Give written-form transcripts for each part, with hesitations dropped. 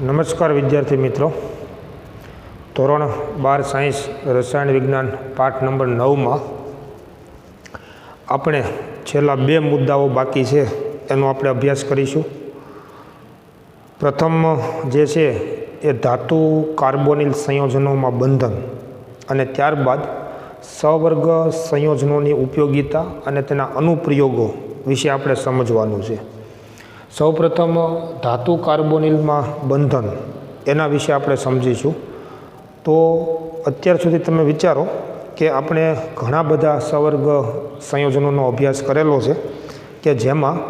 નમસ્કાર વિદ્યાર્થી મિત્રો, ધોરણ 12 સાયન્સ રસાયણ વિજ્ઞાન પાઠ નંબર 9માં આપણે છેલ્લા બે મુદ્દાઓ બાકી છે એનો આપણે અભ્યાસ કરીશું. પ્રથમ જે છે એ ધાતુ કાર્બોનિલ સંયોજનોમાં બંધન અને ત્યારબાદ સવર્ગ સંયોજનોની ઉપયોગિતા અને તેના અનુપ્રયોગો વિશે આપણે સમજવાનું છે. સૌપ્રથમ ધાતુ કાર્બોનિલમાં બંધન એના વિશે આપણે સમજીશું. તો અત્યાર સુધી તમે વિચારો કે આપણે ઘણા બધા સવર્ગ સંયોજનોનો અભ્યાસ કરેલો છે કે જેમાં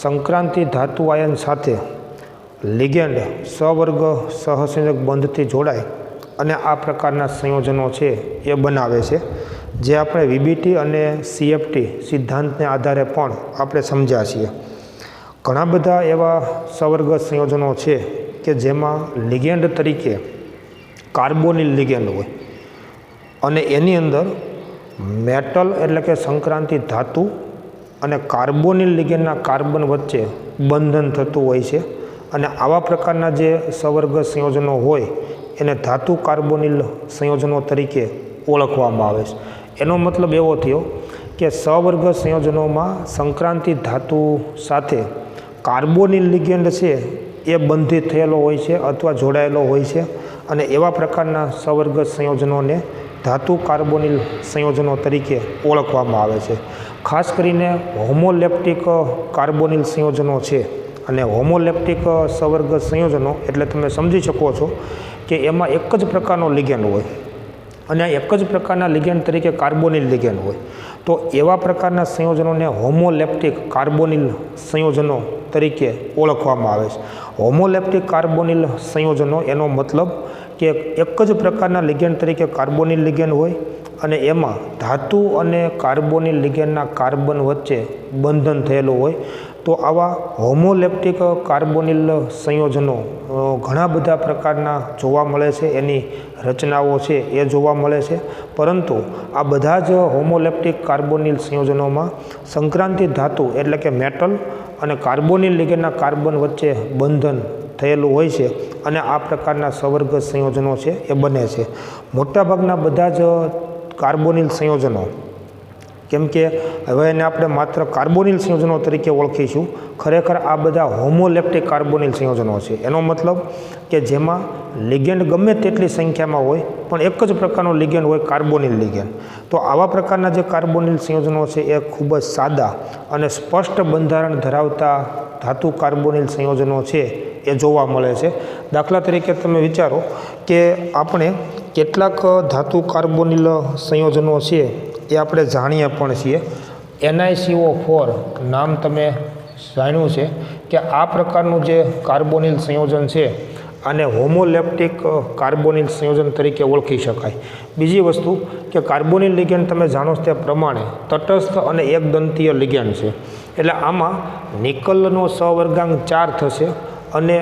સંક્રાંતિ ધાતુ આયન સાથે લિગેન્ડ સવર્ગ સહસંયોજક બંધથી જોડાય અને આ પ્રકારના સંયોજનો છે એ બનાવે છે, જે આપણે વીબીટી અને સીએફટી સિદ્ધાંતને આધારે પણ આપણે સમજ્યા છીએ. ઘણા બધા એવા સવર્ગ સંયોજનો છે કે જેમાં લિગેન્ડ તરીકે કાર્બોનિલ લિગેન્ડ હોય અને એની અંદર મેટલ એટલે કે સંક્રાંતિ ધાતુ અને કાર્બોનિલ લિગેન્ડના કાર્બન વચ્ચે બંધન થતું હોય છે. અને આવા પ્રકારના જે સવર્ગ સંયોજનો હોય એને ધાતુ કાર્બોનિલ સંયોજનો તરીકે ઓળખવામાં આવે છે. એનો મતલબ એવો થયો કે સવર્ગ સંયોજનોમાં સંક્રાંતિ ધાતુ સાથે કાર્બોનિલ લિગેન્ડ છે એ બંધિત થયેલો હોય છે અથવા જોડાયેલો હોય છે, અને એવા પ્રકારના સવર્ગ સંયોજનોને ધાતુ કાર્બોનિલ સંયોજનો તરીકે ઓળખવામાં આવે છે. ખાસ કરીને હોમોલેપ્ટિક કાર્બોનિલ સંયોજનો છે, અને હોમોલેપ્ટિક સવર્ગ સંયોજનો એટલે તમે સમજી શકો છો કે એમાં એક જ પ્રકારનો લિગેન્ડ હોય અને એક જ પ્રકારના લિગેન્ડ તરીકે કાર્બોનિલ લિગેન્ડ હોય. તો એવા પ્રકારના સંયોજનોને હોમોલેપ્ટિક કાર્બોનિલ સંયોજનો તરીકે ઓળખવામાં આવે છે. હોમોલેપ્ટિક કાર્બોનિલ સંયોજનો એનો મતલબ કે એક જ પ્રકારના લિગેન્ડ તરીકે કાર્બોનિલ લિગેન્ડ હોય અને એમાં ધાતુ અને કાર્બોનિલ લિગેન્ડના કાર્બન વચ્ચે બંધન થયેલું હોય. તો આવા હોમોલેપ્ટિક કાર્બોનિલ સંયોજનો ઘણા બધા પ્રકારના જોવા મળે છે, એની રચનાઓ છે એ જોવા મળે છે. પરંતુ આ બધા જ હોમોલેપ્ટિક કાર્બોનિલ સંયોજનોમાં સંક્રાંતિ ધાતુ એટલે કે મેટલ અને કાર્બોનિલ લિગેન્ડના કાર્બન વચ્ચે બંધન થયેલું હોય છે અને આ પ્રકારના સવર્ગ સંયોજનો છે એ બને છે. મોટાભાગના બધા જ કાર્બોનિલ સંયોજનો, કેમ કે હવે એને આપણે માત્ર કાર્બોનિલ સંયોજનો તરીકે ઓળખીશું, ખરેખર આ બધા હોમોલેપ્ટિક કાર્બોનિલ સંયોજનો છે. એનો મતલબ કે જેમાં લિગેન્ડ ગમે તેટલી સંખ્યામાં હોય પણ એક જ પ્રકારનો લિગેન્ડ હોય, કાર્બોનિલ લિગેન્ડ. તો આવા પ્રકારના જે કાર્બોનિલ સંયોજનો છે એ ખૂબ જ સાદા અને સ્પષ્ટ બંધારણ ધરાવતા ધાતુ કાર્બોનિલ સંયોજનો છે એ જોવા મળે છે. દાખલા તરીકે તમે વિચારો કે આપણે કેટલાક ધાતુ કાર્બોનિલ સંયોજનો છે એ આપણે જાણીએ પણ છીએ. NiCO4 નામ તમે જાણ્યું છે કે આ પ્રકારનું જે કાર્બોનિલ સંયોજન છે આને હોમોલેપ્ટિક કાર્બોનિલ સંયોજન તરીકે ઓળખી શકાય. બીજી વસ્તુ કે કાર્બોનિલ લિગેન્ડ તમે જાણો છો તે પ્રમાણે તટસ્થ અને એકદંતીય લિગેન્ડ છે. એટલે આમાં નિકલનો સહવર્ગાંક 4 થશે અને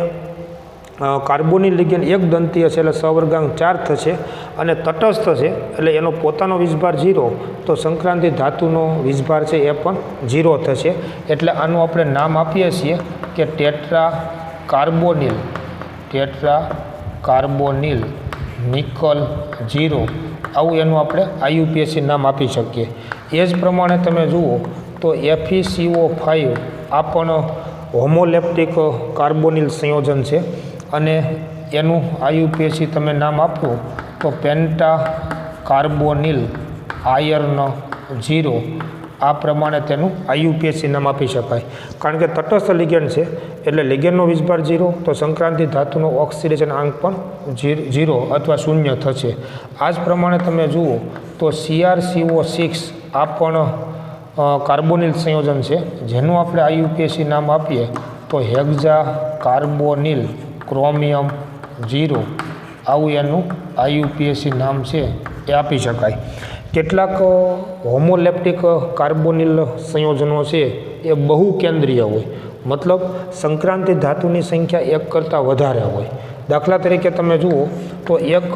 કાર્બોનિલ લિગેન્ડ એક દંતીય છે એટલે સહવર્ગાંક 4 થશે અને તટસ્થ છે એટલે એનો પોતાનો વીજભાર 0, તો સંક્રાંતિ ધાતુનો વીજભાર છે એ પણ 0 થશે. એટલે આનું આપણે નામ આપીએ છીએ કે ટેટ્રા કાર્બોનિલ નિકલ 0, આવું એનું આપણે IUPAC નામ આપી શકીએ. એ જ પ્રમાણે તમે જુઓ તો FeCO5 આ પણ હોમોલેપ્ટિક કાર્બોનિલ સંયોજન છે અને એનું IUPAC તમે નામ આપો તો પેન્ટા કાર્બોનિલ આયર્ન 0, આ પ્રમાણે તેનું IUPAC નામ આપી શકાય. કારણ કે તટસ્થ લિગેન્ડ છે એટલે લિગેન્ડનો વીજભાર 0, તો સંક્રાંતિ ધાતુનો ઓક્સિડેશન આંક પણ 0 અથવા 0 થશે. આ જ પ્રમાણે તમે જુઓ તો CrCO6 આ પણ કાર્બોનિલ સંયોજન છે, જેનું આપણે IUPAC નામ આપીએ તો હેક્ઝા કાર્બોનિલ ક્રોમિયમ 0, આવું એનું IUPAC નામ છે એ આપી શકાય. કેટલાક હોમોલેપ્ટિક કાર્બોનિલ સંયોજનો છે એ બહુ કેન્દ્રીય હોય, મતલબ સંક્રાંતિ ધાતુની સંખ્યા એક કરતાં વધારે હોય. દાખલા તરીકે તમે જુઓ તો એક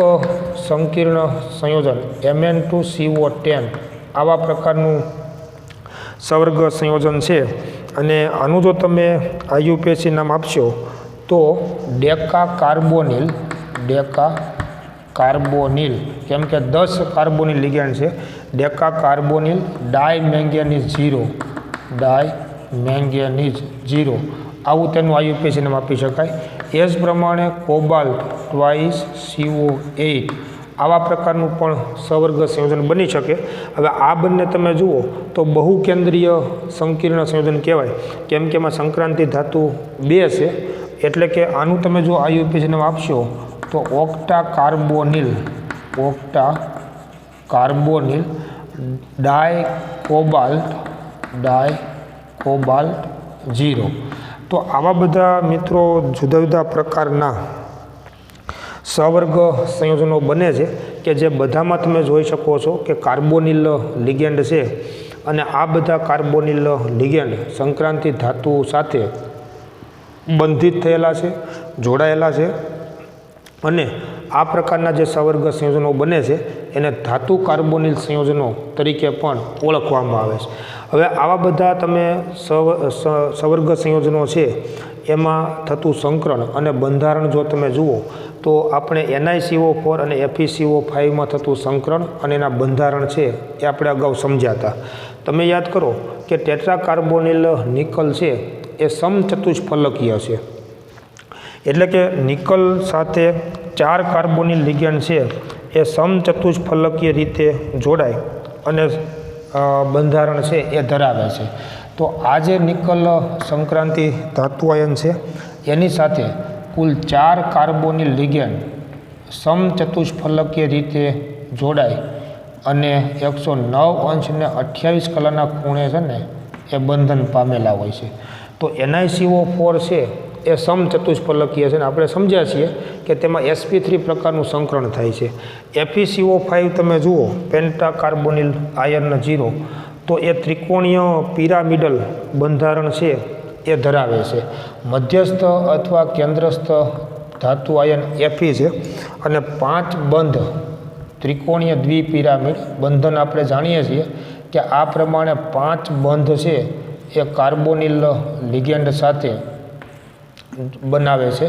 સંકીર્ણ સંયોજન Mn2CO10 આવા પ્રકારનું સવર્ગ સંયોજન છે અને આનું જો તમે IUPAC નામ આપશો તો ડેકા કાર્બોનિલ કેમ કે 10 કાર્બોનિલ લિગેન્ડ છે, ડેકા કાર્બોનિલ ડાયમેંગેનીઝ 0 આવું તેનું IUPAC નામ આપી શકાય. એ જ પ્રમાણે કોબાલ્ટ ટ્વાઇસ CO8 આવા પ્રકારનું પણ સવર્ગ સંયોજન બની શકે. હવે આ બંને તમે જુઓ તો બહુકેન્દ્રીય સંકીર્ણ સંયોજન કહેવાય, કેમ કે એમાં સંક્રાંતિ ધાતુ 2 છે. એટલે કે આનું તમે જો IUPAC નામ આપશો તો ઓક્ટા કાર્બોનિલ ડાયકોબાલ્ટ 0. તો આવા બધા મિત્રો જુદા જુદા પ્રકારના સવર્ગ સંયોજનો બને છે કે જે બધામાં તમે જોઈ શકો છો કે કાર્બોનિલ લિગેન્ડ છે, અને આ બધા કાર્બોનિલ લિગેન્ડ સંક્રાંતિ ધાતુ સાથે બંધિત થયેલા છે, જોડાયેલા છે, અને આ પ્રકારના જે સવર્ગ સંયોજનો બને છે એને ધાતુ કાર્બોનિલ સંયોજનો તરીકે પણ ઓળખવામાં આવે છે. હવે આવા બધા તમે સવર્ગ સંયોજનો છે એમાં થતું સંકરણ અને બંધારણ જો તમે જુઓ તો આપણે NiCO4 અને FeCO5માં થતું સંકરણ અને એના બંધારણ છે એ આપણે અગાઉ સમજ્યા હતા. તમે યાદ કરો કે ટેટ્રાકાર્બોનિલ નિકલ છે એ સમચતુષ્ફલકીય છે, એટલે કે નિકલ સાથે 4 કાર્બોનિલ લિગેન્ડ છે એ સમચતુષ્ફલકીય રીતે જોડાય અને બંધારણ છે એ ધરાવે છે. તો આ જે નિકલ સંક્રાંતિ ધાતુ આયન છે એની સાથે કુલ 4 કાર્બોનિલ લિગેન્ડ સમચતુષ્ફલકીય રીતે જોડાય અને 109 અંશ ને 28 કલાના ખૂણે છે ને એ બંધન પામેલા હોય છે. તો NiCO4 છે એ સમચતુષ્ફલકીય છે, અને આપણે સમજ્યા છીએ કે તેમાં sp3 પ્રકારનું સંકરણ થાય છે. FeCO5 તમે જુઓ પેન્ટાકાર્બોનિલ આયર્ન 0, તો એ ત્રિકોણીય પિરામિડલ બંધારણ છે એ ધરાવે છે. મધ્યસ્થ અથવા કેન્દ્રસ્થ ધાતુ આયન Fe છે, અને 5 બંધ ત્રિકોણીય દ્વિપિરામિડ બંધન આપણે જાણીએ છીએ કે આ પ્રમાણે 5 બંધ છે એ કાર્બોનિલ લિગેન્ડ સાથે બનાવે છે.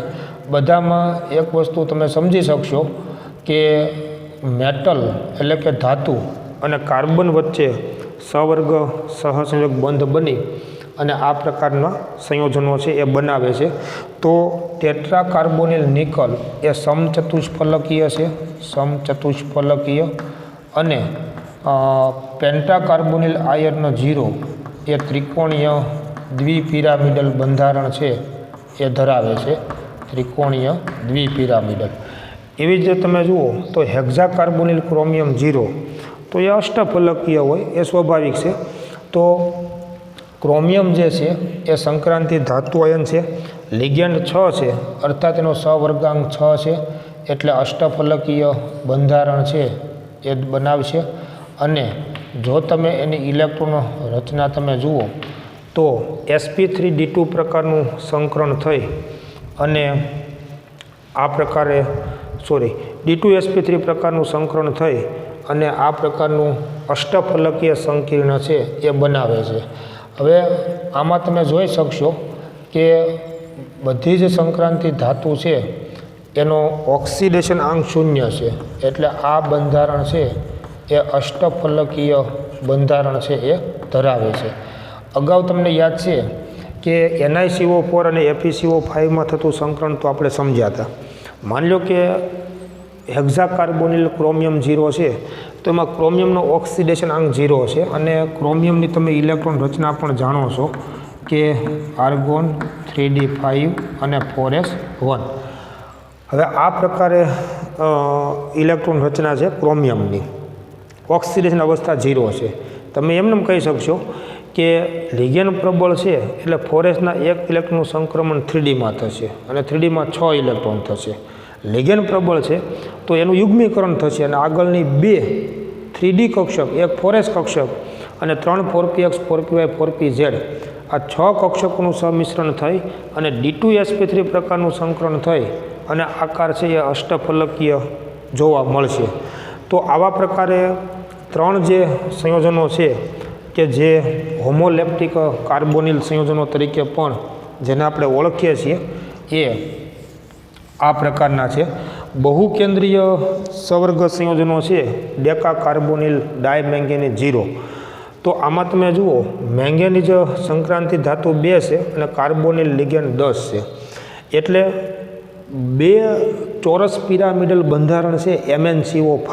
બધામાં એક વસ્તુ તમે સમજી શકશો કે મેટલ એટલે કે ધાતુ અને કાર્બન વચ્ચે સવર્ગ સહસંયોગ બંધ બની અને આ પ્રકારના સંયોજનો છે એ બનાવે છે. તો ટેટ્રાકાર્બોનિલ નિકલ એ સમચતુષ્ફલકીય છે, અને પેન્ટાકાર્બોનિલ આયર્ન 0 એ ત્રિકોણીય દ્વિપિરામિડલ બંધારણ છે એ ધરાવે છે, ત્રિકોણીય દ્વિપિરામિડલ. એવી જ તમે જુઓ તો હેક્ઝાકાર્બોનિલ ક્રોમિયમ 0, તો એ અષ્ટફલકીય હોય એ સ્વાભાવિક છે. તો ક્રોમિયમ જે છે એ સંક્રાંતિ ધાતુ આયન છે, લિગેન્ડ 6 છે, અર્થાત એનો સવર્ગાંક 6 છે, એટલે અષ્ટફલકીય બંધારણ છે એ બનાવશે. અને જો તમે એની ઇલેક્ટ્રોન રચના તમે જુઓ તો sp3d2 પ્રકારનું સંકરણ થઈ અને આ પ્રકારે d2sp3 પ્રકારનું સંકરણ થઈ અને આ પ્રકારનું અષ્ટફલકીય સંકીર્ણ છે એ બનાવે છે. હવે આમાં તમે જોઈ શકશો કે બધી જ સંક્રાંતિ ધાતુ છે એનો ઓક્સિડેશન આંક 0 છે, એટલે આ બંધારણ છે એ અષ્ટફલકીય બંધારણ છે એ ધરાવે છે. અગાઉ તમને યાદ છે કે NiCO4 અને FeCO5માં થતું સંકરણ તો આપણે સમજ્યા હતા. માની લો કે હેક્ઝાકાર્બોનિલ ક્રોમિયમ 0 છે, તો એમાં ક્રોમિયમનો ઓક્સિડેશન આંક 0 છે, અને ક્રોમિયમની તમે ઇલેક્ટ્રોન રચના પણ જાણો છો કે આર્ગોન 3d5 અને 4s1. હવે આ પ્રકારે ઇલેક્ટ્રોન રચના છે ક્રોમિયમની, ઓક્સિડેશન અવસ્થા 0 છે. તમે એમને કહી શકશો કે લિગેન્ડ પ્રબળ છે એટલે 4sના 1 ઇલેક્ટ્રોનનું સંક્રમણ 3dમાં થશે અને 3dમાં 6 ઇલેક્ટ્રોન થશે. લિગેન્ડ પ્રબળ છે તો એનું યુગ્મીકરણ થશે અને આગળની 2 3d કક્ષક, એક 4s કક્ષક અને 3 4px 4py 4pz આ 6 કક્ષકોનું સંમિશ્રણ થઈ અને d2sp3 પ્રકારનું સંકરણ થઈ અને આકાર છે એ અષ્ટફલકીય જોવા મળશે. તો આવા પ્રકારે 3 જે સંયોજનો છે કે જે હોમોલેપ્ટિક કાર્બોનિલ સંયોજનો તરીકે પણ જેને આપણે ઓળખીએ છીએ એ આ પ્રકારના છે. બહુકેન્દ્રીય સવર્ગ સંયોજનો છે ડેકા કાર્બોનિલ ડાયમેંગેનીઝ 0. તો આમાં તમે જુઓ મેંગેનીઝ સંક્રાંતિ ધાતુ 2 છે અને કાર્બોનિલ લિગેન્ડ 10 છે. એટલે 2 ચોરસ પિરામિડલ બંધારણ છે MnCO5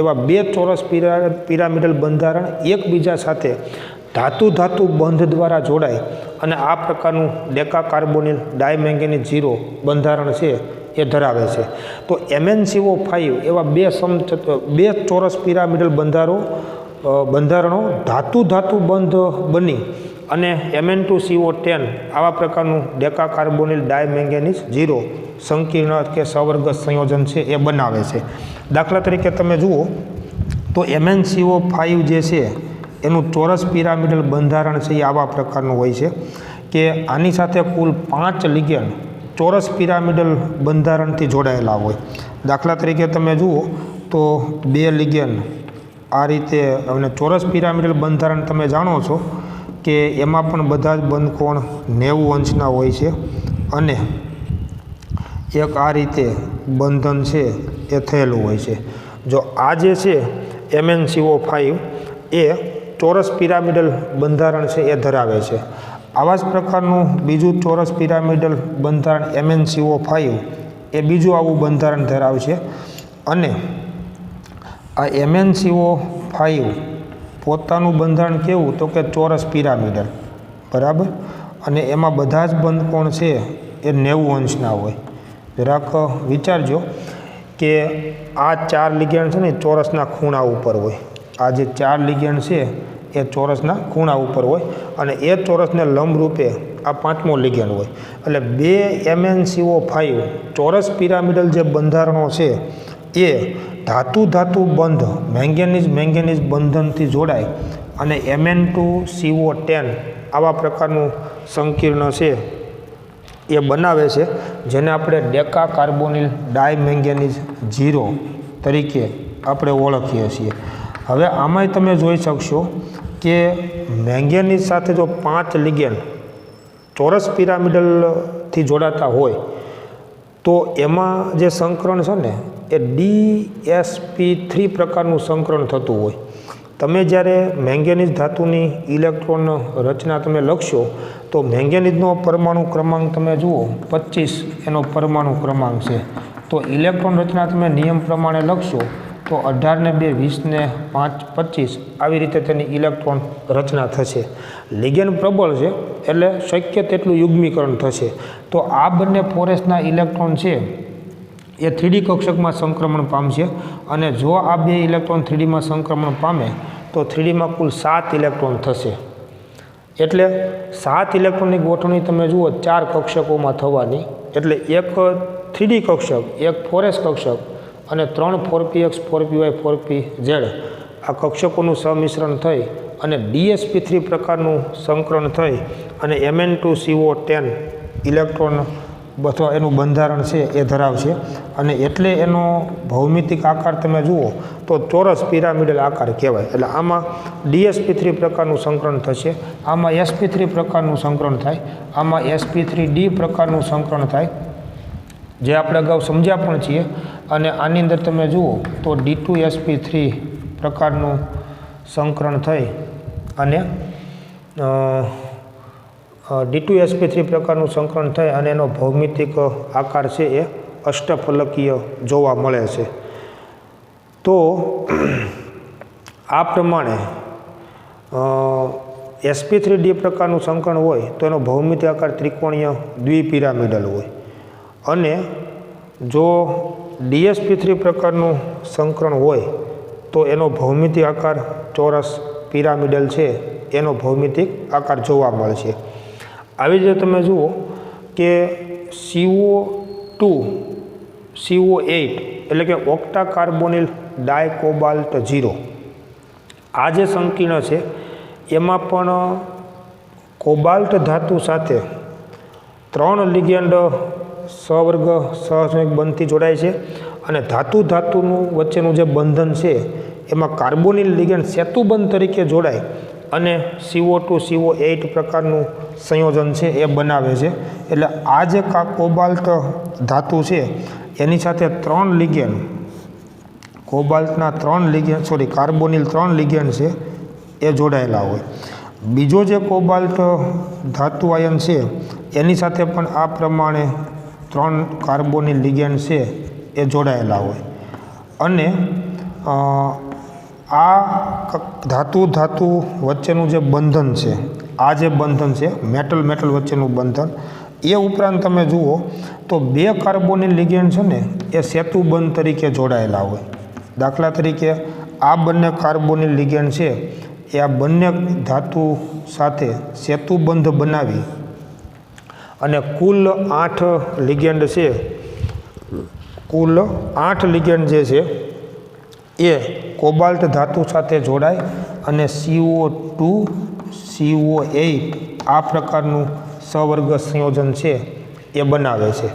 એવા 2 ચોરસ પિરામિડલ બંધારણ એકબીજા સાથે ધાતુ બંધ દ્વારા જોડાય અને આ પ્રકારનું ડેકા કાર્બોનિલ ડાયમેંગેનીઝ 0 બંધારણ છે એ ધરાવે છે. તો MnCO5 એવા 2 ચોરસ પિરામિડલ બંધારણો ધાતુ બંધ બની અને Mn2CO10 આવા પ્રકારનું ડેકા કાર્બોનિલ ડાયમેંગેનીઝ 0 સંકીર્ણ કે સવર્ગ સંયોજન છે એ બનાવે છે. દાખલા તરીકે તમે જુઓ તો MnCO5 જે છે એનું ચોરસ પિરામિડલ બંધારણ છે એ આવા પ્રકારનું હોય છે કે આની સાથે કુલ 5 લિગેન્ડ ચોરસ પિરામિડલ બંધારણથી જોડાયેલા હોય. દાખલા તરીકે તમે જુઓ તો 2 લિગેન્ડ આ રીતે અને ચોરસ પિરામિડલ બંધારણ તમે જાણો છો કે એમાં પણ બધા જ બંધકોણ 90 અંશના હોય છે અને એક આ રીતે બંધન છે એ થયેલું હોય છે. જો આ જે છે MnCO5 એ ચોરસ પિરામિડલ બંધારણ છે એ ધરાવે છે. આવા જ પ્રકારનું બીજું ચોરસ પિરામિડલ બંધારણ MnCO5 એ બીજું આવું બંધારણ ધરાવે છે અને આ MnCO5 પોતાનું બંધારણ કેવું તો કે ચોરસ પિરામિડલ બરાબર અને એમાં બધા જ બંધકોણ છે એ 90 અંશના હોય. જરાક વિચારજો કે આ 4 લિગેન્ડ છે ને ચોરસના ખૂણા ઉપર હોય. આ જે 4 લિગેન્ડ છે એ ચોરસના ખૂણા ઉપર હોય અને એ ચોરસને લંબરૂપે આ 5મો લિગેન્ડ હોય. એટલે 2 MnCO5 ચોરસ પિરામિડલ જે બંધારણો છે એ ધાતુ બંધ મેંગેનીઝ બંધનથી જોડાય અને Mn2CO10 આવા પ્રકારનું સંકીર્ણ છે એ બનાવે છે જેને આપણે ડેકા કાર્બોનિલ ડાયમેંગેનીઝ 0 તરીકે આપણે ઓળખીએ છીએ. હવે આમાંય તમે જોઈ શકશો કે મેંગેનીઝ સાથે જો 5 લિગેન્ડ ચોરસ પિરામિડલથી જોડાતા હોય તો એમાં જે સંકરણ છે ને એ DsP3 પ્રકારનું સંકરણ થતું હોય. તમે જ્યારે મેંગેનીઝ ધાતુની ઇલેક્ટ્રોન રચના તમે લખશો તો મેંગેનીઝનો પરમાણુ ક્રમાંક તમે જુઓ 25 એનો પરમાણુ ક્રમાંક છે. તો ઇલેક્ટ્રોન રચના તમે નિયમ પ્રમાણે લખશો તો 18 ને 2 20 ને 5 25 આવી રીતે તેની ઇલેક્ટ્રોન રચના થશે. લિગેન્ડ પ્રબળ છે એટલે શક્ય તેટલું યુગ્મીકરણ થશે. તો આ બંને ફોરેસના ઇલેક્ટ્રોન છે એ 3D કક્ષકમાં સંક્રમણ પામશે અને જો આ 2 ઇલેક્ટ્રોન 3Dમાં સંક્રમણ પામે તો 3Dમાં કુલ 7 ઇલેક્ટ્રોન થશે. એટલે 7 ઇલેક્ટ્રોનની ગોઠવણી તમે જુઓ 4 કક્ષકોમાં થવાની. એટલે એક 3D કક્ષક, એક ફોરેસ કક્ષક અને 3 4px 4py 4pz આ કક્ષકોનું સંમિશ્રણ થઈ અને DsP3 પ્રકારનું સંકરણ થઈ અને Mn2CO10 ઇલેક્ટ્રોન અથવા એનું બંધારણ છે એ ધરાવશે અને એટલે એનો ભૌમિતિક આકાર તમે જુઓ તો ચોરસ પિરામિડલ આકાર કહેવાય. એટલે આમાં DsP3 પ્રકારનું સંકરણ થશે, આમાં sp3 પ્રકારનું સંકરણ થાય, આમાં sp3d પ્રકારનું સંકરણ થાય જે આપણે અગાઉ સમજ્યા પણ છીએ. અને આની અંદર તમે જુઓ તો D2sp3 પ્રકારનું સંકરણ થઈ અને D2sp3 પ્રકારનું સંકરણ થાય અને એનો ભૌમિતિક આકાર છે એ અષ્ટફલકીય જોવા મળે છે. તો આ પ્રમાણે sp3d પ્રકારનું સંકરણ હોય તો એનો ભૌમિતિક આકાર ત્રિકોણીય દ્વિપિરામિડલ હોય અને જો DsP3 પ્રકારનું સંકરણ હોય તો એનો ભૌમિતિક આકાર ચોરસ પિરામિડલ છે એનો ભૌમિતિક આકાર જોવા મળશે. આવી રીતે તમે જુઓ કે CO2 CO8 એટલે કે ઓક્ટા કાર્બોનિલ ડાયકોબાલ્ટ 0 આ જે સંકીર્ણ છે એમાં પણ કોબાલ્ટ ધાતુ સાથે 3 લિગેન્ડ સવર્ગ સહસંયોજક બંધથી જોડાય છે અને ધાતુનું વચ્ચેનું જે બંધન છે એમાં કાર્બોનિલ લિગેન્ડ સેતુબંધ તરીકે જોડાય અને CO2 CO8 પ્રકારનું સંયોજન છે એ બનાવે છે. એટલે આ જે કોબાલ્ટ ધાતુ છે એની સાથે 3 લિગેન્ડ, કોબાલ્ટના 3 લિગેન્ડ કાર્બોનિલ 3 લિગેન્ડ છે એ જોડાયેલા હોય. બીજો જે કોબાલ્ટ ધાતુ આયન છે એની સાથે પણ આ પ્રમાણે 3 કાર્બોનિલ લિગેન્ડ છે એ જોડાયેલા હોય. અને આ ધાતુ વચ્ચેનું જે બંધન છે, આ જે બંધન છે મેટલ વચ્ચેનું બંધન, એ ઉપરાંત તમે જુઓ તો 2 કાર્બોનિલ લિગેન્ડ છે ને એ સેતુબંધ તરીકે જોડાયેલા હોય. દાખલા તરીકે આ બંને કાર્બોનિલ લિગેન્ડ છે એ આ બંને ધાતુ સાથે સેતુબંધ બનાવી અને કુલ 8 લિગેન્ડ છે, કુલ 8 લિગેન્ડ જે છે એ કોબાલ્ટ ધાતુ સાથે જોડાય અને CO2 CO8 આ પ્રકારનું સવર્ગ સંયોજન છે એ બનાવે છે.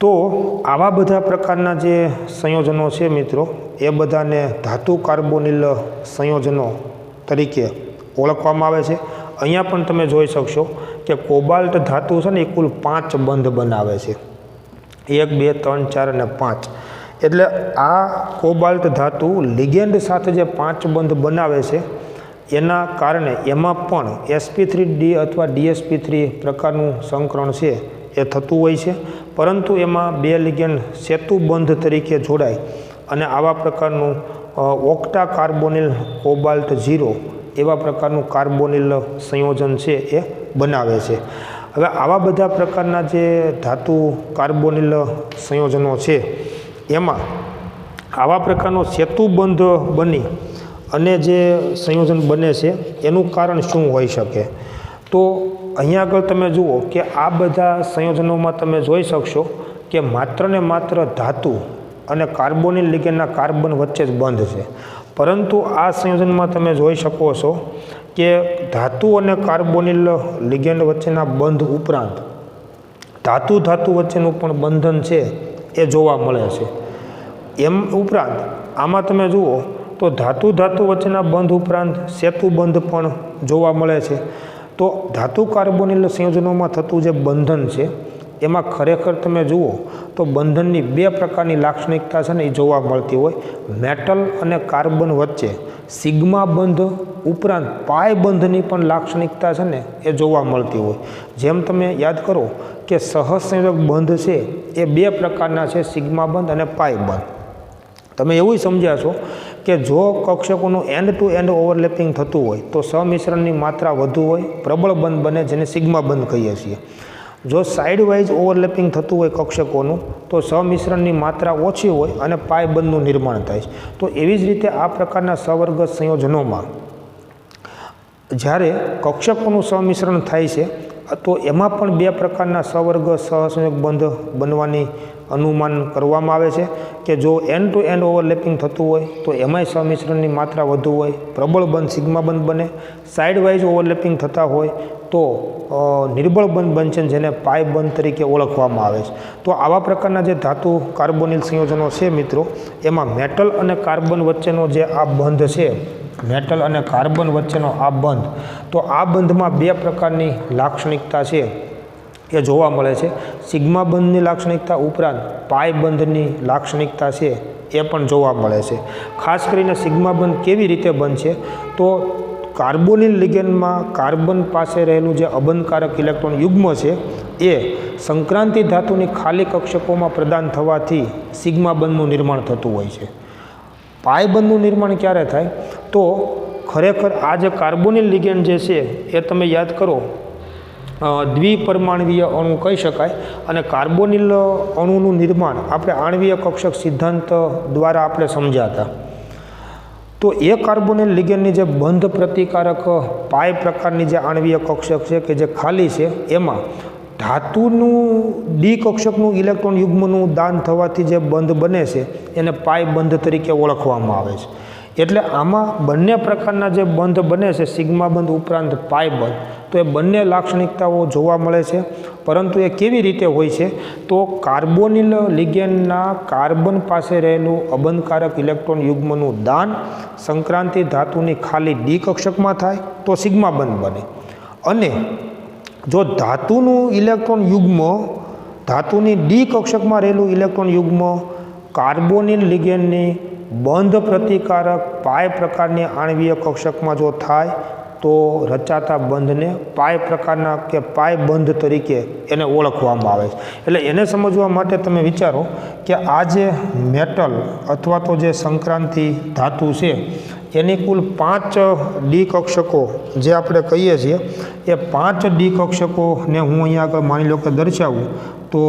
તો આવા બધા પ્રકારના જે સંયોજનો છે મિત્રો, એ બધાને ધાતુ કાર્બોનિલ સંયોજનો તરીકે ઓળખવામાં આવે છે. અહીંયા પણ તમે જોઈ શકશો કે કોબાલ્ટ ધાતુ છે ને એ કુલ 5 બંધ બનાવે છે, 1 2 3 4 અને 5. એટલે આ કોબાલ્ટ ધાતુ લિગેન્ડ સાથે જે 5 બંધ બનાવે છે એના કારણે એમાં પણ sp3d અથવા dsp3 પ્રકારનું સંકરણ છે એ થતું હોય છે. પરંતુ એમાં 2 લિગેન્ડ સેતુબંધ તરીકે જોડાય અને આવા પ્રકારનું ઓક્ટા કાર્બોનિલ કોબાલ્ટ 0 એવા પ્રકારનું કાર્બોનિલ સંયોજન છે એ બનાવે છે. હવે આવા બધા પ્રકારના જે ધાતુ કાર્બોનિલ સંયોજનો છે એમાં આવા પ્રકારનો સેતુબંધ બની અને જે સંયોજન બને છે એનું કારણ શું હોઈ શકે? તો અહીંયા આગળ તમે જુઓ કે આ બધા સંયોજનોમાં તમે જોઈ શકશો કે માત્ર ને માત્ર ધાતુ અને કાર્બોનિલ લિગેન્ડના કાર્બન વચ્ચે જ બંધ છે. પરંતુ આ સંયોજનમાં તમે જોઈ શકો છો કે ધાતુ અને કાર્બોનિલ લિગેન્ડ વચ્ચેના બંધ ઉપરાંત ધાતુ વચ્ચેનું પણ બંધન છે એ જોવા મળે છે. એમ ઉપરાંત આમાં તમે જુઓ તો ધાતુ વચ્ચેના બંધ ઉપરાંત સેતુબંધ પણ જોવા મળે છે. તો ધાતુ કાર્બોનિલ સંયોજનોમાં થતું જે બંધન છે એમાં ખરેખર તમે જુઓ તો બંધનની 2 પ્રકારની લાક્ષણિકતા છે ને એ જોવા મળતી હોય. મેટલ અને કાર્બન વચ્ચે સિગ્મા બંધ ઉપરાંત પાય બંધની પણ લાક્ષણિકતા છે ને એ જોવા મળતી હોય. જેમ તમે યાદ કરો કે સહસંયોજક બંધ છે એ 2 પ્રકારના છે, સિગ્મા બંધ અને પાય બંધ. તમે એવું સમજ્યા છો કે જો કક્ષકોનું એન્ડ ટુ એન્ડ ઓવરલેપિંગ થતું હોય તો સમિશ્રણની માત્રા વધુ હોય, પ્રબળ બંધ બને, જેને સિગ્મા બંધ કહીએ છીએ. જો સાઇડ વાઇઝ ઓવરલેપિંગ થતું હોય કક્ષકોનું તો સમિશ્રણની માત્રા ઓછી હોય અને પાય બંધનું નિર્માણ થાય છે. તો એવી જ રીતે આ પ્રકારના સવર્ગ સંયોજનોમાં જ્યારે કક્ષકોનું સમિશ્રણ થાય છે તો એમાં પણ 2 પ્રકારના સવર્ગ સહસંયોજક બંધ બનવાની અનુમાન કરવામાં આવે છે કે જો એન્ડ ટુ એન્ડ ઓવરલેપિંગ થતું હોય તો એમાંય સમિશ્રણની માત્રા વધુ હોય, પ્રબળ બંધ સિગ્મા બંધ બને. સાઇડ વાઇઝ ઓવરલેપિંગ થતા હોય તો નિર્બળ બંધ બનશે, જેને પાય બંધ તરીકે ઓળખવામાં આવે છે. તો આવા પ્રકારના જે ધાતુ કાર્બોનિલ સંયોજનો છે મિત્રો, એમાં મેટલ અને કાર્બન વચ્ચેનો જે આ બંધ છે, મેટલ અને કાર્બન વચ્ચેનો આ બંધ, તો આ બંધમાં 2 પ્રકારની લાક્ષણિકતા છે એ જોવા મળે છે. સિગ્મા બંધની લાક્ષણિકતા ઉપરાંત પાય બંધની લાક્ષણિકતા છે એ પણ જોવા મળે છે. ખાસ કરીને સિગ્મા બંધ કેવી રીતે બનશે તો કાર્બોનિલ લિગેન્ડમાં કાર્બન પાસે રહેલું જે અબંધકારક ઇલેક્ટ્રોન યુગ્મ છે એ સંક્રાંતિ ધાતુની ખાલી કક્ષકોમાં પ્રદાન થવાથી સિગ્મા બંધનું નિર્માણ થતું હોય છે. પાય બંધનું નિર્માણ ક્યારે થાય તો ખરેખર આ જે કાર્બોનિલ લિગેન્ડ જે છે એ તમે યાદ કરો દ્વિપરમાણવીય અણુ કહી શકાય. અને કાર્બોનિલ અણુનું નિર્માણ આપણે આણવીય કક્ષક સિદ્ધાંત દ્વારા આપણે સમજ્યા હતા. તો એ કાર્બોનિલ લિગેન્ડની જે બંધ પ્રતિકારક પાય પ્રકારની જે આણવીય કક્ષક છે કે જે ખાલી છે, એમાં ધાતુનું ડી કક્ષકનું ઇલેક્ટ્રોન યુગ્મનું દાન થવાથી જે બંધ બને છે એને પાય બંધ તરીકે ઓળખવામાં આવે છે. એટલે આમાં બંને પ્રકારના જે બંધ બને છે, સિગ્મા બંધ ઉપરાંત પાઈ બંધ, તો એ બંને લાક્ષણિકતાઓ જોવા મળે છે. પરંતુ એ કેવી રીતે હોય છે? તો કાર્બોનિલ લિગેન્ડના કાર્બન પાસે રહેલું અબંધકારક ઇલેક્ટ્રોન યુગ્મનું દાન સંક્રાંતિ ધાતુની ખાલી ડી કક્ષકમાં થાય તો સિગ્મા બંધ બને. અને જો ધાતુનું ઇલેક્ટ્રોન યુગ્મ, ધાતુની ડી કક્ષકમાં રહેલું ઇલેક્ટ્રોન યુગ્મ કાર્બોનિલ લિગેન્ડની બંધ પ્રતિકારક પાય પ્રકારની આણ્વીય કક્ષકમાં જો થાય તો રચાતા બંધને પાય પ્રકારના કે પાય બંધ તરીકે એને ઓળખવામાં આવે છે. એટલે એને સમજવા માટે તમે વિચારો કે આ જે મેટલ અથવા તો જે સંક્રાંતિ ધાતુ છે એની કુલ 5 ડી કક્ષકો જે આપણે કહીએ છીએ, એ 5 ડી કક્ષકોને હું અહીંયા આગળ માની લો કે દર્શાવું તો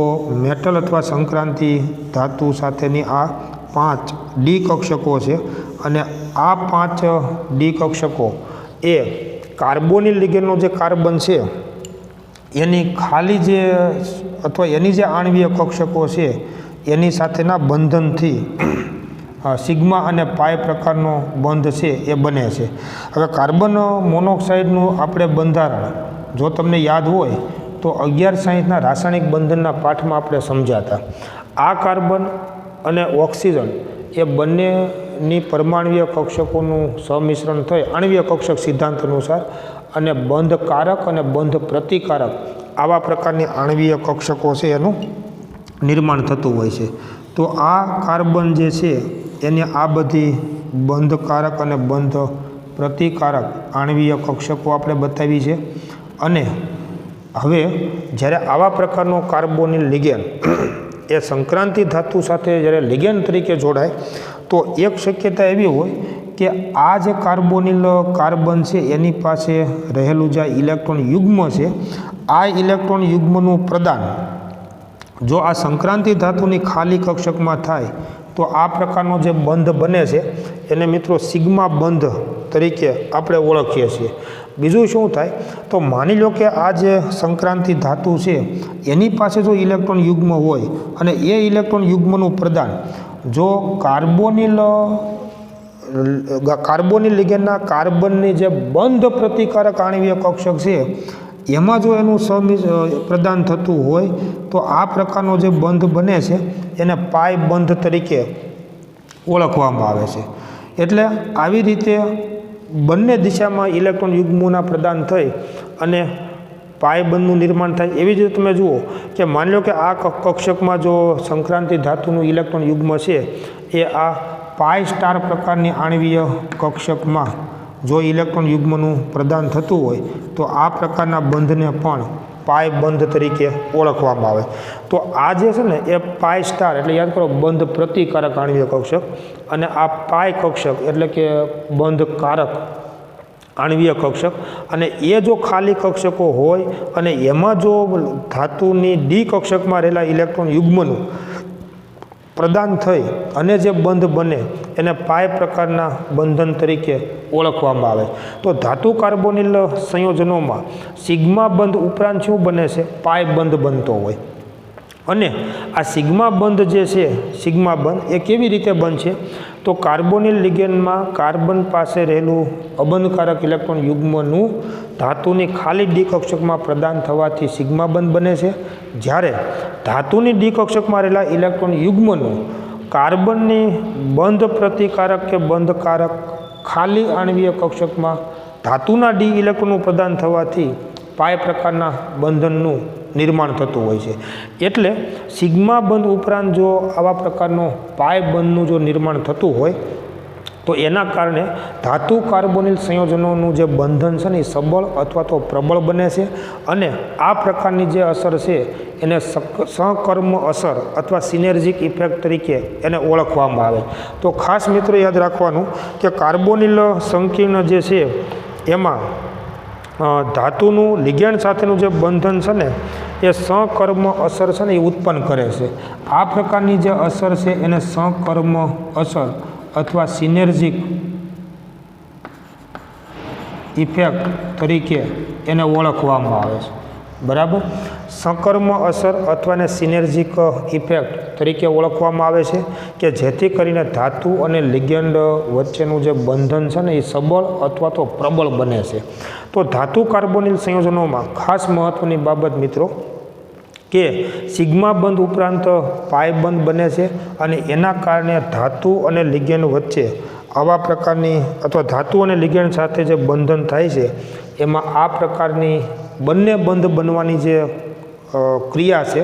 મેટલ અથવા સંક્રાંતિ ધાતુ સાથેની આ 5 ડી કક્ષકો છે. અને આ 5 ડી કક્ષકો એ કાર્બોનિલ લિગેન્ડનો જે કાર્બન છે એની ખાલી જે અથવા એની જે આણ્વીય કક્ષકો છે એની સાથેના બંધનથી સિગ્મા અને પાય પ્રકારનો બંધ છે એ બને છે. હવે કાર્બન મોનોક્સાઇડનું આપણે બંધારણ જો તમને યાદ હોય તો 1160ના રાસાયણિક બંધનના પાઠમાં આપણે સમજાતા. આ કાર્બન અને ઓક્સિજન એ બંનેની પરમાણ્વીય કક્ષકોનું સંમિશ્રણ થઈ આણ્વીય કક્ષક સિદ્ધાંત અનુસાર અને બંધકારક અને બંધ પ્રતિકારક આવા પ્રકારની આણ્વીય કક્ષકો છે એનું નિર્માણ થતું હોય છે. તો આ કાર્બન જે છે એને આ બધી બંધકારક અને બંધ પ્રતિકારક આણ્વીય કક્ષકો આપણે બતાવી છે. અને હવે જ્યારે આવા પ્રકારનો કાર્બોનિલ લિગેન્ડ એ સંક્રાંતિ ધાતુ સાથે જ્યારે લિગેન્ડ તરીકે જોડાય તો એક શક્યતા એવી હોય કે આ જે કાર્બોનિલ કાર્બન છે એની પાસે રહેલું જે ઇલેક્ટ્રોન યુગ્મ છે, આ ઇલેક્ટ્રોન યુગ્મનું પ્રદાન જો આ સંક્રાંતિ ધાતુની ખાલી કક્ષકમાં થાય તો આ પ્રકારનો જે બંધ બને છે એને મિત્રો સિગ્મા બંધ તરીકે આપણે ઓળખીએ છીએ. બીજું શું થાય તો માની લો કે આ જે સંક્રાંતિ ધાતુ છે એની પાસે જો ઇલેક્ટ્રોન યુગ્મ હોય અને એ ઇલેક્ટ્રોન યુગ્મનું પ્રદાન જો કાર્બોનિલ લિગેન્ડના કાર્બનની જે બંધ પ્રતિકારક આણ્વીય કક્ષક છે એમાં જો એનું પ્રદાન થતું હોય તો આ પ્રકારનો જે બંધ બને છે એને પાય બંધ તરીકે ઓળખવામાં આવે છે. એટલે આવી રીતે બંને દિશામાં ઇલેક્ટ્રોન યુગ્મોના પ્રદાન થઈ અને પાય બંધનું નિર્માણ થાય. એવી જ રીતે તમે જુઓ કે માની લો કે આ કક્ષકમાં જો સંક્રાંતિ ધાતુનું ઇલેક્ટ્રોન યુગ્મ છે એ આ પાય સ્ટાર પ્રકારની આણ્વીય કક્ષકમાં જો ઇલેક્ટ્રોન યુગ્મનું પ્રદાન થતું હોય તો આ પ્રકારના બંધને પણ પાય બંધ તરીકે ઓળખવામાં આવે. તો આ જે છે ને એ પાય સ્ટાર એટલે યાદ કરો બંધ પ્રતિકારક આણ્વીય કક્ષક, અને આ પાય કક્ષક એટલે કે બંધકારક આણ્વીય કક્ષક. અને એ જો ખાલી કક્ષકો હોય અને એમાં જો ધાતુની ડી કક્ષકમાં રહેલા ઇલેક્ટ્રોન યુગ્મનું પ્રદાન થઈ અને જે બંધ બને એને પાય પ્રકારના બંધન તરીકે ઓળખવામાં આવે. તો ધાતુ કાર્બોનિલ સંયોજનોમાં સિગ્મા બંધ ઉપરાંત શું બને છે? પાય બંધ બનતો હોય. અને આ સિગ્મા બંધ જે છે, સિગ્મા બંધ એ કેવી રીતે બનશે? તો કાર્બોનિલ લિગેન્ડમાં કાર્બન પાસે રહેલું અબંધકારક ઇલેક્ટ્રોન યુગ્મનું ધાતુની ખાલી ડી કક્ષકમાં પ્રદાન થવાથી સિગ્મા બંધ બને છે. જ્યારે ધાતુની ડી કક્ષકમાં રહેલા ઇલેક્ટ્રોન યુગ્મનું કાર્બનની બંધ પ્રતિકારક કે બંધકારક ખાલી આણ્વીય કક્ષકમાં ધાતુના ડી ઇલેક્ટ્રોનનું પ્રદાન થવાથી પાય પ્રકારના બંધનનું નિર્માણ થતું હોય છે. એટલે સિગ્મા બંધ ઉપરાંત જો આવા પ્રકારનો પાય બંધનું જો નિર્માણ થતું હોય તો એના કારણે ધાતુ કાર્બોનિલ સંયોજનોનું જે બંધન છે ને એ સબળ અથવા તો પ્રબળ બને છે. અને આ પ્રકારની જે અસર છે એને સહકર્મ અસર અથવા સિનેર્જિક ઇફેક્ટ તરીકે એને ઓળખવામાં આવે. તો ખાસ મિત્રો યાદ રાખવાનું કે કાર્બોનિલ સંકીર્ણ જે છે એમાં ધાતુનું લિગેન્ડ સાથેનું જે બંધન છે ને એ સહકર્મ અસર છે ને એ ઉત્પન્ન કરે છે. આ પ્રકારની જે અસર છે એને સહકર્મ અસર અથવા સિનેર્જિક ઇફેક્ટ તરીકે એને ઓળખવામાં આવે છે. બરાબર. સંકર્મ અસર અથવાને સિનર્જિક ઇફેક્ટ તરીકે ઓળખવામાં આવે છે કે જેથી કરીને ધાતુ અને લિગેન્ડ વચ્ચેનું જે બંધન છે ને એ સબળ અથવા તો પ્રબળ બને છે. તો ધાતુ કાર્બોનિલ સંયોજનોમાં ખાસ મહત્ત્વની બાબત મિત્રો કે સિગ્મા બંધ ઉપરાંત પાય બંધ બને છે અને એના કારણે ધાતુ અને લિગેન્ડ વચ્ચે આવા પ્રકારની અથવા ધાતુ અને લિગેન્ડ સાથે જે બંધન થાય છે એમાં આ પ્રકારની બંને બંધ બનવાની જે ક્રિયા છે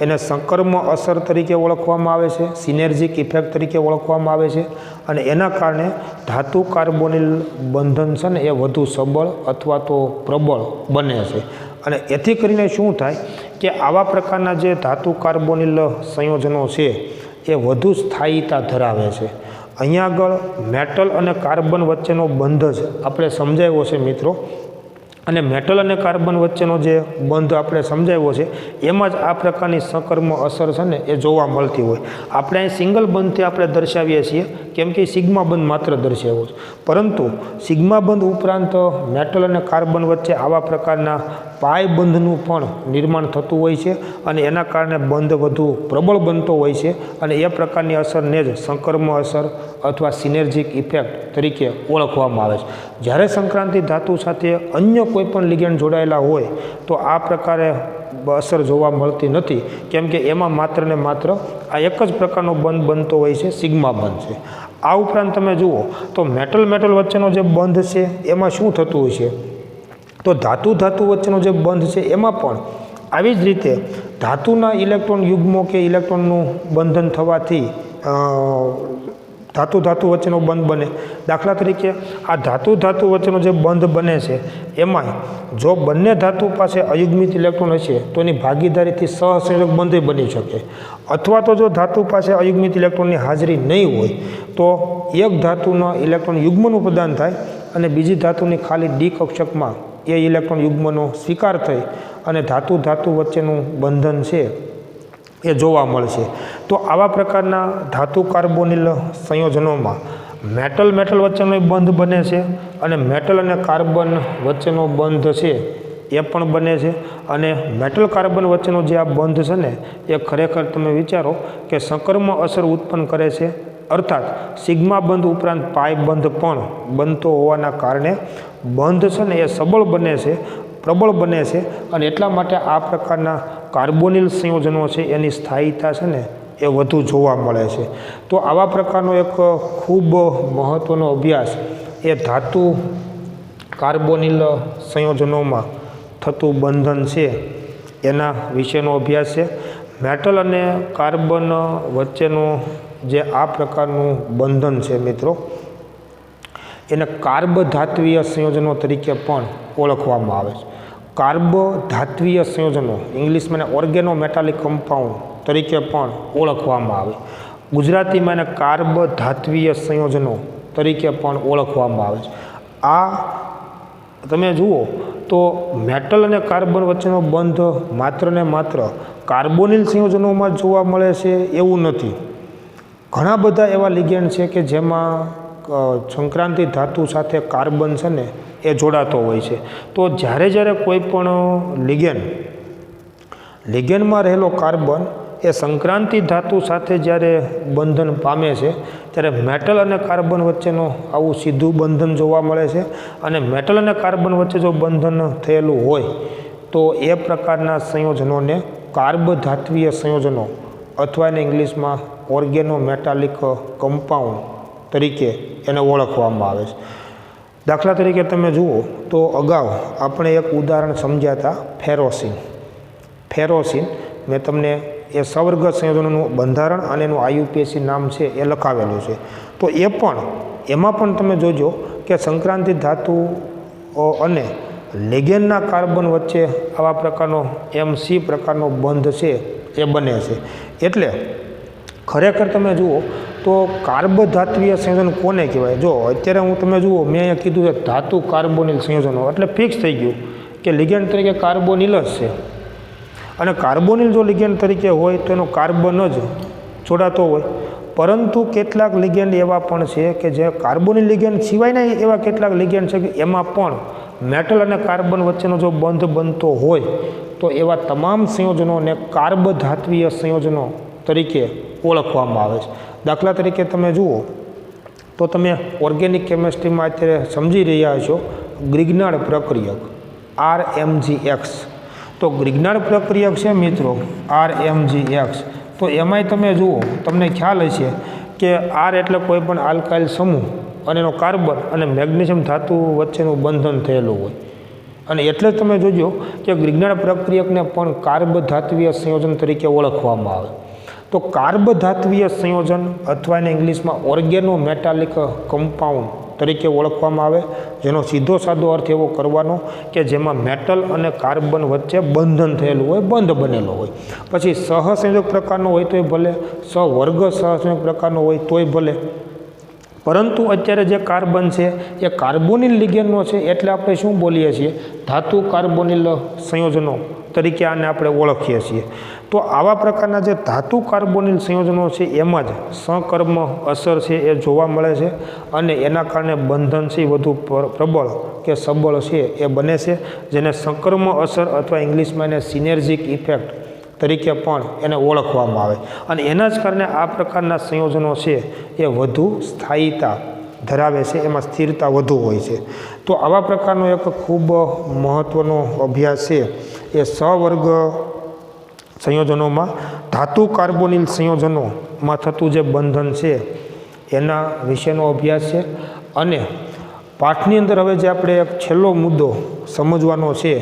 એને સંકર્મ અસર તરીકે ઓળખવામાં આવે છે, સિનર્જિક ઇફેક્ટ તરીકે ઓળખવામાં આવે છે અને એના કારણે ધાતુ કાર્બોનિલ બંધન છે ને એ વધુ સબળ અથવા તો પ્રબળ બને છે. અને એથી કરીને શું થાય કે આવા પ્રકારના જે ધાતુ કાર્બોનિલ સંયોજનો છે એ વધુ સ્થાયીતા ધરાવે છે. અહીંયા આગળ મેટલ અને કાર્બન વચ્ચેનો બંધ જ આપણે સમજાવ્યો છે મિત્રો, અને મેટલ અને કાર્બન વચ્ચેનો જે બંધ આપણે સમજાવ્યો છે એમાં જ આ પ્રકારની સકર્મ અસર છે ને એ જોવા મળતી હોય. આપણે અહીં સિંગલ બંધથી આપણે દર્શાવીએ છીએ કેમ કે સિગ્મા બંધ માત્ર દર્શાવ્યો છે, પરંતુ સિગ્મા બંધ ઉપરાંત મેટલ અને કાર્બન વચ્ચે આવા પ્રકારના પાય બંધનું પણ નિર્માણ થતું હોય છે અને એના કારણે બંધ વધુ પ્રબળ બનતો હોય છે અને એ પ્રકારની અસરને જ સંકર્મ અસર અથવા સિનર્જિક ઇફેક્ટ તરીકે ઓળખવામાં આવે છે. જ્યારે સંક્રાંતિ ધાતુ સાથે અન્ય કોઈ પણ લિગેન્ડ જોડાયેલા હોય તો આ પ્રકારે અસર જોવા મળતી નથી કેમ કે એમાં માત્ર ને માત્ર આ એક જ પ્રકારનો બંધ બનતો હોય છે, સિગ્મા બંધ છે. આ ઉપરાંત તમે જુઓ તો મેટલ વચ્ચેનો જે બંધ છે એમાં શું થતું હોય છે, તો ધાતુ વચ્ચેનો જે બંધ છે એમાં પણ આવી જ રીતે ધાતુના ઇલેક્ટ્રોન યુગ્મો કે ઇલેક્ટ્રોનનું બંધન થવાથી ધાતુ વચ્ચેનો બંધ બને. દાખલા તરીકે આ ધાતુ વચ્ચેનો જે બંધ બને છે એમાં જો બંને ધાતુ પાસે અયુગ્મિત ઇલેક્ટ્રોન હશે તો એની ભાગીદારીથી સહસંયોજક બંધ બની શકે, અથવા તો જો ધાતુ પાસે અયુગ્મિત ઇલેક્ટ્રોનની હાજરી નહીં હોય તો એક ધાતુના ઇલેક્ટ્રોન યુગ્મનું પ્રદાન થાય અને બીજી ધાતુની ખાલી ડી કક્ષકમાં એ ઇલેક્ટ્રોન યુગ્મનો સ્વીકાર થઈ અને ધાતુ વચ્ચેનું બંધન છે એ જોવા મળશે. તો આવા પ્રકારના ધાતુ કાર્બોનિલ સંયોજનોમાં મેટલ વચ્ચેનો બંધ બને છે અને મેટલ અને કાર્બન વચ્ચેનો બંધ છે એ પણ બને છે. અને મેટલ કાર્બન વચ્ચેનો જે આ બંધ છે ને એ ખરેખર તમે વિચારો કે સંકર્મ અસર ઉત્પન્ન કરે છે, અર્થાત સિગ્મા બંધ ઉપરાંત પાય બંધ પણ બનતો હોવાના કારણે બંધ છે ને એ સબળ બને છે, પ્રબળ બને છે અને એટલા માટે આ પ્રકારના કાર્બોનિલ સંયોજનો છે એની સ્થાયીતા છે ને એ વધુ જોવા મળે છે. તો આવા પ્રકારનો એક ખૂબ મહત્ત્વનો અભ્યાસ એ ધાતુ કાર્બોનિલ સંયોજનોમાં થતું બંધન છે એના વિશેનો અભ્યાસ છે. મેટલ અને કાર્બન વચ્ચેનો જે આ પ્રકારનું બંધન છે મિત્રો એને કાર્બધાત્વીય સંયોજનો તરીકે પણ ઓળખવામાં આવે છે. કાર્બધાત્વીય સંયોજનો ઇંગ્લિશમાં ઓર્ગેનોમેટાલિક કમ્પાઉન્ડ તરીકે પણ ઓળખવામાં આવે. ગુજરાતીમાં એને કાર્બધાત્વીય સંયોજનો તરીકે પણ ઓળખવામાં આવે છે. આ તમે જુઓ તો મેટલ અને કાર્બન વચ્ચેનો બંધ માત્ર ને માત્ર કાર્બોનિલ સંયોજનોમાં જોવા મળે છે એવું નથી. ઘણા બધા એવા લિગેન્ડ છે કે જેમાં સંક્રાંતિ ધાતુ સાથે કાર્બન છે ને એ જોડાતો હોય છે. તો જ્યારે કોઈ પણ લિગેન્ડમાં રહેલો કાર્બન એ સંક્રાંતિ ધાતુ સાથે જ્યારે બંધન પામે છે ત્યારે મેટલ અને કાર્બન વચ્ચેનો આવું સીધું બંધન જોવા મળે છે. અને મેટલ અને કાર્બન વચ્ચે જો બંધન થયેલું હોય તો એ પ્રકારના સંયોજનોને કાર્બધાત્વીય સંયોજનો અથવા એને ઇંગ્લિશમાં ઓર્ગેનોમેટાલિક કમ્પાઉન્ડ તરીકે એને ઓળખવામાં આવે છે. દાખલા તરીકે તમે જુઓ તો અગાઉ આપણે એક ઉદાહરણ સમજ્યા હતા ફેરોસિન. મેં તમને એ સવર્ગ સંયોજનોનું બંધારણ અને એનું IUPAC નામ છે એ લખાવેલું છે. તો એમાં પણ તમે જોજો કે સંક્રાંતિ ધાતુ અને લિગેન્ડના કાર્બન વચ્ચે આવા પ્રકારનો MC પ્રકારનો બંધ છે એ બને છે. એટલે ખરેખર તમે જુઓ તો કાર્બધાત્વીય સંયોજન કોને કહેવાય? જો અત્યારે તમે જુઓ મેં અહીંયા કીધું છે ધાતુ કાર્બોનિલ સંયોજનો એટલે ફિક્સ થઈ ગયું કે લિગેન્ડ તરીકે કાર્બોનિલ જ છે. અને કાર્બોનિલ જો લિગેન્ડ તરીકે હોય તો એનો કાર્બન જ જોડાતો હોય. પરંતુ કેટલાક લિગેન્ડ એવા પણ છે કે જે કાર્બોનિલ લિગેન્ડ સિવાયના એવા કેટલાક લિગેન્ડ છે કે એમાં પણ મેટલ અને કાર્બન વચ્ચેનો જો બંધ બનતો હોય તો એવા તમામ સંયોજનોને કાર્બધાત્વીય સંયોજનો તરીકે ઓળખવામાં આવે છે. દાખલા તરીકે તમે જુઓ તો તમે ઓર્ગેનિક કેમિસ્ટ્રીમાં અત્યારે સમજી રહ્યા છો ગ્રિગ્નાર્ડ પ્રક્રિયક RMGX. તો ગ્રિગ્નાર્ડ પ્રક્રિયક છે મિત્રો RMGX. તો એમાંય તમે જુઓ તમને ખ્યાલ હશે કે R એટલે કોઈ પણ આલ્કાઇલ સમૂહ અને એનો કાર્બન અને મેગ્નેશિયમ ધાતુ વચ્ચેનું બંધન થયેલું હોય. અને એટલે જ તમે જોજો કે ગ્રિગ્નાર્ડ પ્રક્રિયકને પણ કાર્બધાત્વીય સંયોજન તરીકે ઓળખવામાં આવે. તો કાર્બધાત્વીય સંયોજન અથવા એને ઇંગ્લિશમાં ઓર્ગેનોમેટાલિક કમ્પાઉન્ડ તરીકે ઓળખવામાં આવે, જેનો સીધો સાદો અર્થ એવો કરવાનો કે જેમાં મેટલ અને કાર્બન વચ્ચે બંધન થયેલું હોય, બંધ બનેલો હોય. પછી સહસંયોજક પ્રકારનો હોય તોય ભલે, સહવર્ગ સહસંયોજક પ્રકારનો હોય તોય ભલે, પરંતુ અત્યારે જે કાર્બન છે એ કાર્બોનિલ લિગેન્ડનો છે, એટલે આપણે શું બોલીએ છીએ? ધાતુ કાર્બોનિલ સંયોજનો તરીકે આને આપણે ઓળખીએ છીએ. તો આવા પ્રકારના જે ધાતુ કાર્બોનિલ સંયોજનો છે એમાં જ સહકર્મ અસર છે એ જોવા મળે છે અને એના કારણે બંધન છે વધુ પ્રબળ કે સબળ છે એ બને છે, જેને સહકર્મ અસર અથવા ઇંગ્લિશમાં એને સિનેર્જિક ઇફેક્ટ તરીકે પણ એને ઓળખવામાં આવે. અને એના જ કારણે આ પ્રકારના સંયોજનો છે એ વધુ સ્થાયીતા ધરાવે છે, એમાં સ્થિરતા વધુ હોય છે. તો આવા પ્રકારનો એક ખૂબ મહત્ત્વનો અભ્યાસ છે એ સહવર્ગ સંયોજનોમાં ધાતુ કાર્બોનિલ સંયોજનોમાં થતું જે બંધન છે એના વિશેનો અભ્યાસ છે. અને પાઠની અંદર હવે જે આપણે એક છેલ્લો મુદ્દો સમજવાનો છે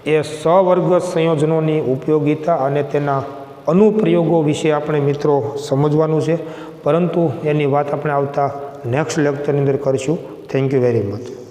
એ સહવર્ગ સંયોજનોની ઉપયોગિતા અને તેના અનુપ્રયોગો વિશે આપણે મિત્રો સમજવાનું છે, પરંતુ એની વાત આપણે આવતા નેક્સ્ટ લેક્ચરની અંદર કરીશું. Thank you very much.